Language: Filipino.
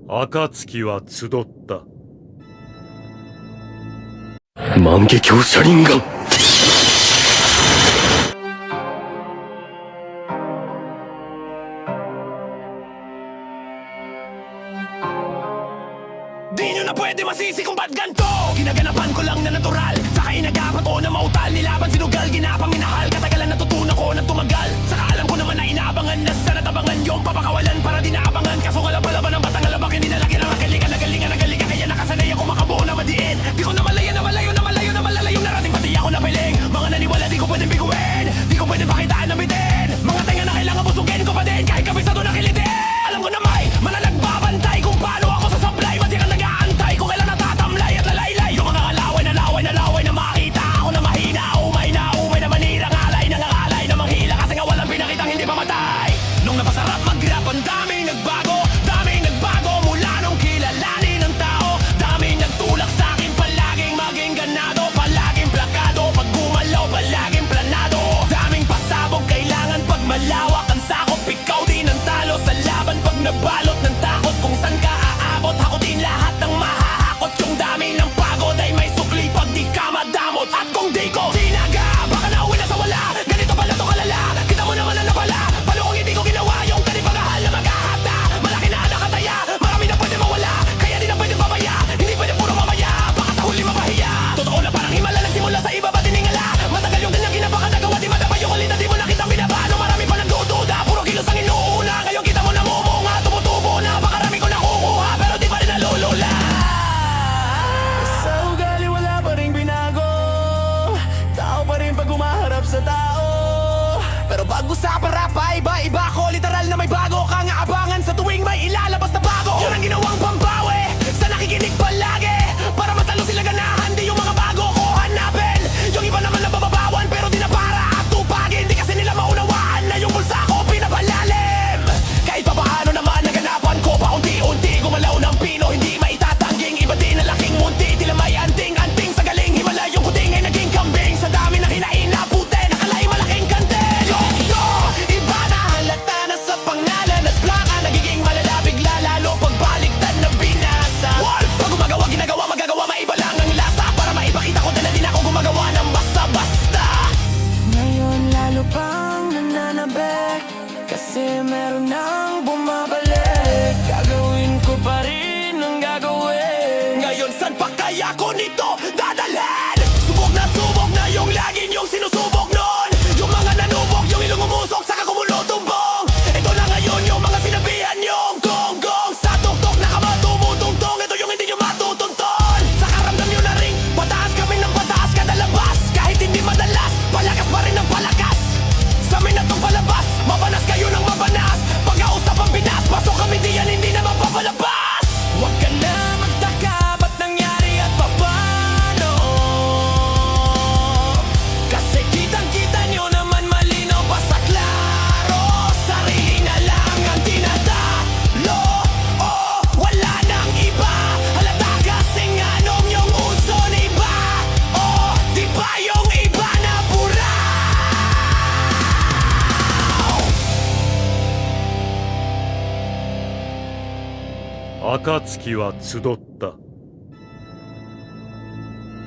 暁は集った。万華鏡車輪眼。Di nyo na pwede masisi kung ba't ganto. Ginaganapan ko lang na natural, saka inagapan ko na mautal. Nilaban sinugal, ginapang minahal. Katagalan natutunan ko na tumagal. Saka alam ko naman na inaabangan na sa natabangan yung papakawalan para di naabangan. Kaso kalabalaban ng batang alabak, hindi nalaki na magalingan. Nagalingan, kaya nakasanay ako makabuo na madiin. Di ko na malaya na malayo na malayo na malalayong narating pati ako napiling. Mga naniwala di ko pwedeng biguin, di ko pwedeng pakitaan na bitin. Mga tenga na kailangan busugin ko pa din, kahit kabisado na kilitin. Alam ko na may mananagbabantay kung paano ako sa supply. Mati ka nag-aantay kung kailan natatamlay at lalaylay. Yung mga laway na makita ako na mahina. Umay na manira, ngalay na manghila. Kasi nga walang pinakitang hindi pamatay. Nung napasarap mag-rap, ang daming nagbago mula nung kilalanin ng tao. Daming nagtulak sa'kin, palaging maging ganado, palaging plakado, pag gumalaw, palaging planado. Daming pasabog, kailangan pag malawak ang sakop. Ikaw din ang talo sa laban pag nabalot ng takot. Kung saan ka aabot, ako din lahat ng mahahakot. Yung dami ng pagod ay may sukli pag di ka madamot. At kung di ko sinaga, baka nauwi na sa wala. Ganito pala to kalala, kita mo naman na napala. Paano kung hindi ko ginawa yung kanipagahal na maghahata? Malaki na nakataya, marami na pwede mawala. Kaya di na pwede babaya, hindi pwede puro mamaya. Baka sa huli mapahiya. Totoo na parang himala, nagsimula sa iba ba tiningala. Matagal yung ganyang ginapakadagawa, di madapa yung kalita. Di mo nakita binabano, marami pa nagdududa. Puro kilos ang inuuna, ngayon kita mo namumunga. Tumutubo na, pakarami ko nakukuha, pero di pa rin nalulula. Sa ugali wala pa rin binago, tao pa rin pag umaharap sa tao. Pero bago sa parapa, iba-iba ko. Literal na may bago kang aabangan sa tuwing may ilalabas na bago. Yun ang ginawang pambawi sa nakikinig palagi, para masalo sila ganahan, di yung mga bago ko hanapin. Yung iba naman nabababawan, pero di na para at tupagin. Di kasi nila maunawaan na yung bulsa ko pinapalalim. Kahit pa paano naman naganapan ko, paunti-unti gumalaw ng pino. Hindi maitatangging, iba din na laking munti. Tila may anting-anting sa galing himala. Yung puting ay naging kambing sa dami na hinain na puti. Nakalay malaking kantin. Iba na halata na sa pangalan at plaka. Nagiging malala bigla, lalo pagbaliktad na binasa. Wolf! Pag gumagawa, ginagawa, magagawa, maiba lang ang lasa. Para maipakita ko na din ako gumagawa ng basta-basta. Ngayon lalo pang nananabik, kasi meron nang bumabalik. Gagawin ko pa rin ang gagawin. Ngayon saan pa kaya ko nito dadalhin? Subok na yung lagi niyong sinusubok nun. Yung mga nanubok, yung ilong umusok, saka kumulotumbong. Ito na ngayon yung mga sinabihan niyong gonggong. Sa tuktok na kama tumutungtong, ito yung hindi niyo matutunton. Sa karamdam niyo na rin, pataas kami ng pataas kada labas. Kahit hindi madalas, palakas pa rin ang palakas. Sa amin na tong palabas, mabanas kayo ng mabanas. Pag-ausap ang binas, pasok kami diyan, hindi na mapapalabas. Huwag ka na magtaka, ba't nangyari at paano? Kasi kitang-kita nyo naman malinaw pa sa klaro. Sarili na lang ang tinatalo. Oh, wala nang iba. Halata kasing anong yung uso ni iba. Oh, di ba yung iba na buraw? 暁は集った。